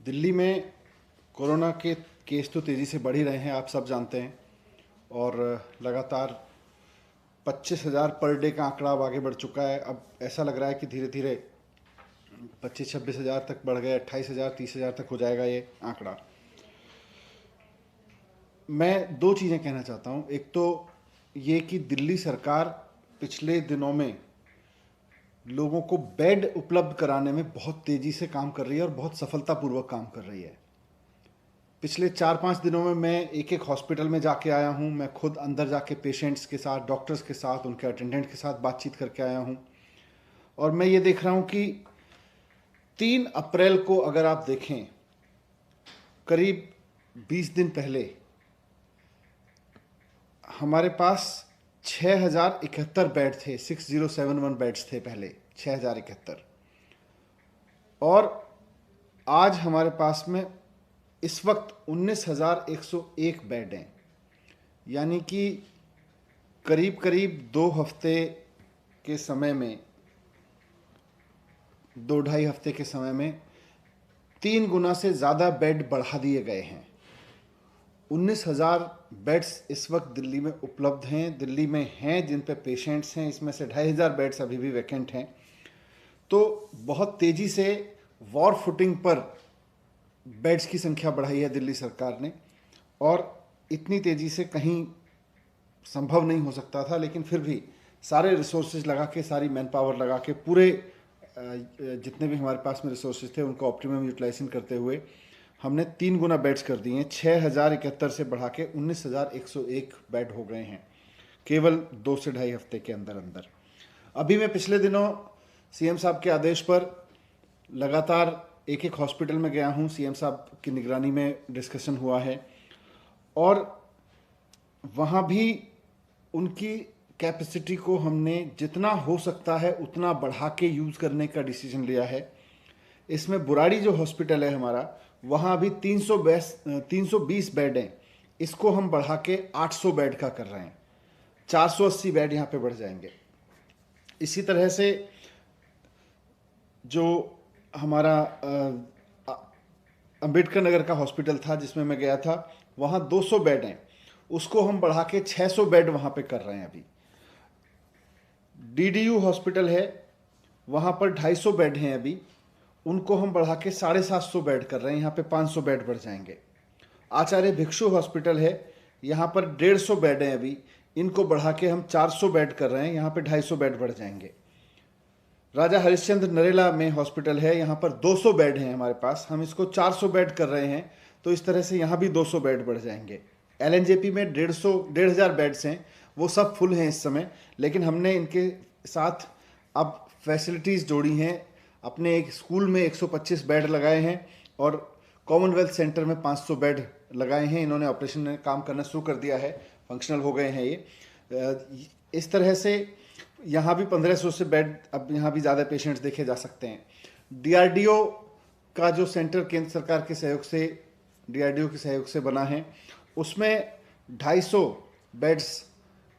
दिल्ली में कोरोना के केस तो तेज़ी से बढ़ ही रहे हैं, आप सब जानते हैं। और लगातार 25,000 पर डे का आंकड़ा अब आगे बढ़ चुका है। अब ऐसा लग रहा है कि धीरे धीरे 25-26 हज़ार तक बढ़ गए, 28,000 30,000 तक हो जाएगा ये आंकड़ा। मैं दो चीज़ें कहना चाहता हूँ। एक तो ये कि दिल्ली सरकार पिछले दिनों में लोगों को बेड उपलब्ध कराने में बहुत तेज़ी से काम कर रही है और बहुत सफलतापूर्वक काम कर रही है। पिछले 4-5 दिनों में मैं एक एक हॉस्पिटल में जाके आया हूँ। मैं खुद अंदर जाके पेशेंट्स के साथ, डॉक्टर्स के साथ, उनके अटेंडेंट के साथ बातचीत करके आया हूँ। और मैं ये देख रहा हूँ कि 3 अप्रैल को अगर आप देखें, करीब 20 दिन पहले हमारे पास 6,071 बेड थे। 6071 बेड्स थे पहले, 6,071। और आज हमारे पास में इस वक्त 19,101 बेड हैं। यानी कि करीब करीब 2 हफ्ते के समय में, 2-2.5 हफ्ते के समय में 3 गुना से ज़्यादा बेड बढ़ा दिए गए हैं। 19,000 बेड्स इस वक्त दिल्ली में उपलब्ध हैं, दिल्ली में हैं, जिन पे पेशेंट्स हैं। इसमें से 2,500 बेड्स अभी भी वैकेंट हैं। तो बहुत तेज़ी से वॉर फुटिंग पर बेड्स की संख्या बढ़ाई है दिल्ली सरकार ने। और इतनी तेज़ी से कहीं संभव नहीं हो सकता था, लेकिन फिर भी सारे रिसोर्सेज लगा के, सारी मैन पावर लगा के, पूरे जितने भी हमारे पास में रिसोर्सेज थे उनको ऑप्टिमम यूटिलाइजेशन करते हुए हमने 3 गुना बेड्स कर दिए हैं। 6,071 से बढ़ा के 19,101 बेड हो गए हैं केवल 2 से 2.5 हफ्ते के अंदर अंदर। अभी मैं पिछले दिनों सीएम साहब के आदेश पर लगातार एक एक हॉस्पिटल में गया हूँ। सीएम साहब की निगरानी में डिस्कशन हुआ है और वहाँ भी उनकी कैपेसिटी को हमने जितना हो सकता है उतना बढ़ा के यूज़ करने का डिसीजन लिया है। इसमें बुराड़ी जो हॉस्पिटल है हमारा, वहाँ अभी 320 बेड हैं। इसको हम बढ़ा के 800 बेड का कर रहे हैं। 480 बेड यहाँ पे बढ़ जाएंगे। इसी तरह से जो हमारा अंबेडकर नगर का हॉस्पिटल था जिसमें मैं गया था, वहाँ 200 बेड हैं। उसको हम बढ़ा के 600 बेड वहाँ पे कर रहे हैं अभी। डीडीयू हॉस्पिटल है, वहाँ पर 250 बेड हैं अभी। उनको हम बढ़ा के 750 बेड कर रहे हैं। यहाँ पे 500 बेड बढ़ जाएंगे। आचार्य भिक्षु हॉस्पिटल है, यहाँ पर 150 बेड हैं अभी। इनको बढ़ा के हम 400 बेड कर रहे हैं। यहाँ पे 250 बेड बढ़ जाएंगे। राजा हरिश्चंद्र नरेला में हॉस्पिटल है, यहाँ पर 200 बेड हैं हमारे पास। हम इसको 400 बेड कर रहे हैं, तो इस तरह से यहाँ भी 200 बेड बढ़ जाएंगे। एलएनजेपी में 1,500 बेड्स हैं, वो सब फुल हैं इस समय। लेकिन हमने इनके साथ अब फैसिलिटीज़ जोड़ी हैं। अपने एक स्कूल में 125 बेड लगाए हैं और कॉमनवेल्थ सेंटर में 500 बेड लगाए हैं। इन्होंने ऑपरेशन में काम करना शुरू कर दिया है, फंक्शनल हो गए हैं ये। इस तरह से यहाँ भी 1,500 से बेड, अब यहाँ भी ज़्यादा पेशेंट्स देखे जा सकते हैं। डीआरडीओ का जो सेंटर केंद्र सरकार के सहयोग से, डीआरडीओ के सहयोग से बना है, उसमें 250 बेड्स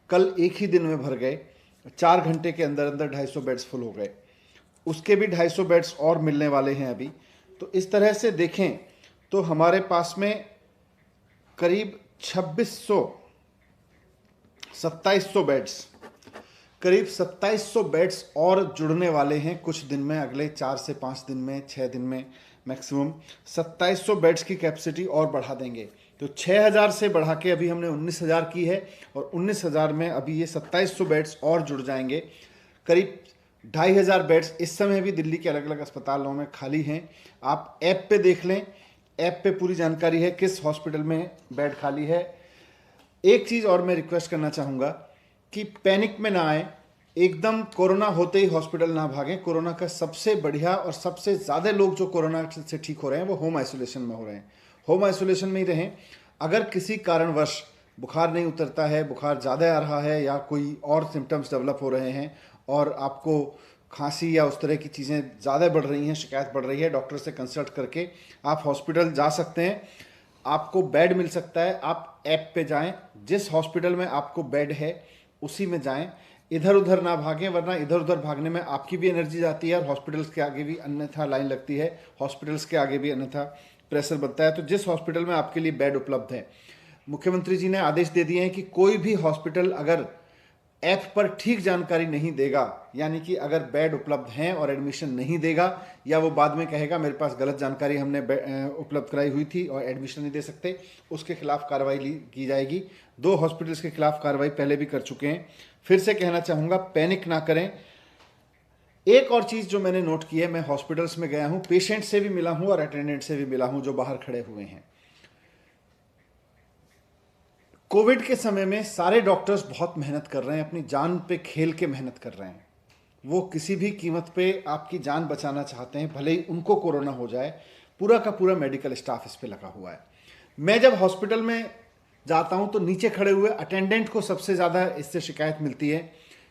कल एक ही दिन में भर गए। 4 घंटे के अंदर अंदर 250 बेड्स फुल हो गए। उसके भी 250 बेड्स और मिलने वाले हैं अभी। तो इस तरह से देखें तो हमारे पास में करीब 2700 बेड्स, करीब 2700 बेड्स और जुड़ने वाले हैं कुछ दिन में। अगले 4 से 5 दिन में, 6 दिन में मैक्सिमम 2700 बेड्स की कैपेसिटी और बढ़ा देंगे। तो 6,000 से बढ़ा के अभी हमने 19,000 की है और 19,000 में अभी ये 2700 बेड्स और जुड़ जाएंगे। करीब 2,500 बेड्स इस समय भी दिल्ली के अलग अलग अस्पतालों में खाली हैं। आप ऐप पे देख लें, ऐप पे पूरी जानकारी है किस हॉस्पिटल में बेड खाली है। एक चीज़ और मैं रिक्वेस्ट करना चाहूँगा कि पैनिक में ना आए, एकदम कोरोना होते ही हॉस्पिटल ना भागें। कोरोना का सबसे बढ़िया और सबसे ज़्यादा लोग जो कोरोना से ठीक हो रहे हैं वो होम आइसोलेशन में हो रहे हैं। होम आइसोलेशन में ही रहें। अगर किसी कारणवश बुखार नहीं उतरता है, बुखार ज़्यादा आ रहा है या कोई और सिम्टम्स डेवलप हो रहे हैं और आपको खांसी या उस तरह की चीज़ें ज़्यादा बढ़ रही हैं, शिकायत बढ़ रही है, डॉक्टर से कंसल्ट करके आप हॉस्पिटल जा सकते हैं। आपको बेड मिल सकता है। आप ऐप पे जाएं, जिस हॉस्पिटल में आपको बेड है उसी में जाएं। इधर उधर ना भागें, वरना इधर उधर भागने में आपकी भी एनर्जी जाती है और हॉस्पिटल्स के आगे भी अन्यथा लाइन लगती है, हॉस्पिटल्स के आगे भी अन्यथा प्रेशर बनता है। तो जिस हॉस्पिटल में आपके लिए बेड उपलब्ध है, मुख्यमंत्री जी ने आदेश दे दिए हैं कि कोई भी हॉस्पिटल अगर ऐप पर ठीक जानकारी नहीं देगा, यानी कि अगर बेड उपलब्ध हैं और एडमिशन नहीं देगा, या वो बाद में कहेगा मेरे पास गलत जानकारी हमने उपलब्ध कराई हुई थी और एडमिशन नहीं दे सकते, उसके खिलाफ कार्रवाई की जाएगी। 2 हॉस्पिटल्स के खिलाफ कार्रवाई पहले भी कर चुके हैं। फिर से कहना चाहूँगा, पैनिक ना करें। एक और चीज़ जो मैंने नोट की है, मैं हॉस्पिटल्स में गया हूँ, पेशेंट से भी मिला हूँ और अटेंडेंट से भी मिला हूँ जो बाहर खड़े हुए हैं। कोविड के समय में सारे डॉक्टर्स बहुत मेहनत कर रहे हैं, अपनी जान पे खेल के मेहनत कर रहे हैं। वो किसी भी कीमत पे आपकी जान बचाना चाहते हैं, भले ही उनको कोरोना हो जाए। पूरा का पूरा मेडिकल स्टाफ इस पे लगा हुआ है। मैं जब हॉस्पिटल में जाता हूं तो नीचे खड़े हुए अटेंडेंट को सबसे ज़्यादा इससे शिकायत मिलती है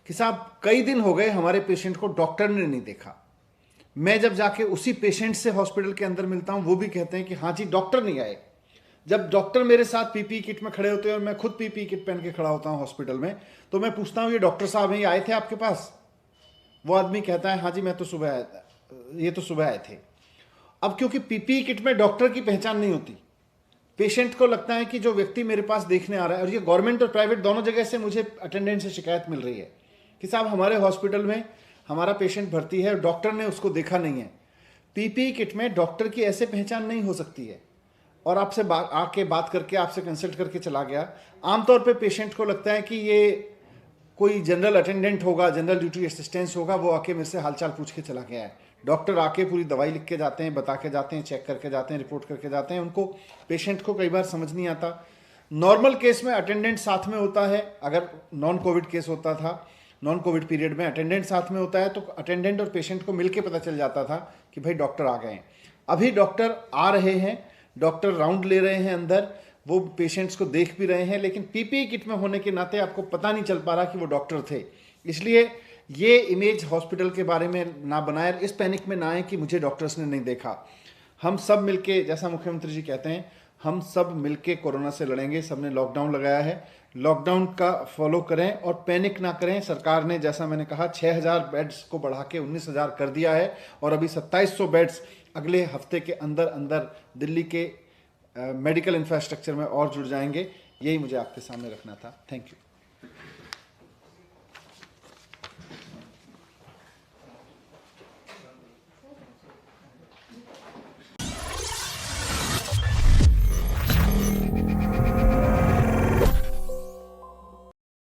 कि साहब कई दिन हो गए हमारे पेशेंट को डॉक्टर ने नहीं देखा। मैं जब जाके उसी पेशेंट से हॉस्पिटल के अंदर मिलता हूं, वो भी कहते हैं कि हाँ जी डॉक्टर नहीं आए। जब डॉक्टर मेरे साथ पीपीई किट में खड़े होते हैं और मैं खुद पीपीई किट पहन के खड़ा होता हूं हॉस्पिटल में, तो मैं पूछता हूं ये डॉक्टर साहब हैं, ये आए थे आपके पास? वो आदमी कहता है हाँ जी मैं तो सुबह आया था, ये तो सुबह आए थे। अब क्योंकि पीपीई किट में डॉक्टर की पहचान नहीं होती, पेशेंट को लगता है कि जो व्यक्ति मेरे पास देखने आ रहा है, और ये गवर्नमेंट और प्राइवेट दोनों जगह से मुझे अटेंडेंट से शिकायत मिल रही है कि साहब हमारे हॉस्पिटल में हमारा पेशेंट भर्ती है, डॉक्टर ने उसको देखा नहीं है। पीपीई किट में डॉक्टर की ऐसे पहचान नहीं हो सकती है, और आपसे आके बात करके आपसे कंसल्ट करके चला गया। आमतौर पे पेशेंट को लगता है कि ये कोई जनरल अटेंडेंट होगा, जनरल ड्यूटी असिस्टेंस होगा, वो आके मेरे से हालचाल पूछ के चला गया है। डॉक्टर आके पूरी दवाई लिख के जाते हैं, बता के जाते हैं, चेक करके जाते हैं, रिपोर्ट करके जाते हैं। उनको पेशेंट को कई बार समझ नहीं आता। नॉर्मल केस में अटेंडेंट साथ में होता है, अगर नॉन कोविड केस होता था, नॉन कोविड पीरियड में अटेंडेंट साथ में होता है, तो अटेंडेंट और पेशेंट को मिलके पता चल जाता था कि भाई डॉक्टर आ गए हैं। अभी डॉक्टर आ रहे हैं, डॉक्टर राउंड ले रहे हैं अंदर, वो पेशेंट्स को देख भी रहे हैं, लेकिन पीपीई किट में होने के नाते आपको पता नहीं चल पा रहा कि वो डॉक्टर थे। इसलिए ये इमेज हॉस्पिटल के बारे में ना बनाए, इस पैनिक में ना आए कि मुझे डॉक्टर्स ने नहीं देखा। हम सब मिलके, जैसा मुख्यमंत्री जी कहते हैं, हम सब मिलके कोरोना से लड़ेंगे। सबने लॉकडाउन लगाया है, लॉकडाउन का फॉलो करें और पैनिक ना करें। सरकार ने, जैसा मैंने कहा, 6000 बेड्स को बढ़ा के 19000 कर दिया है, और अभी 2700 बेड्स अगले हफ्ते के अंदर अंदर दिल्ली के मेडिकल इंफ्रास्ट्रक्चर में और जुड़ जाएंगे। यही मुझे आपके सामने रखना था। Thank you.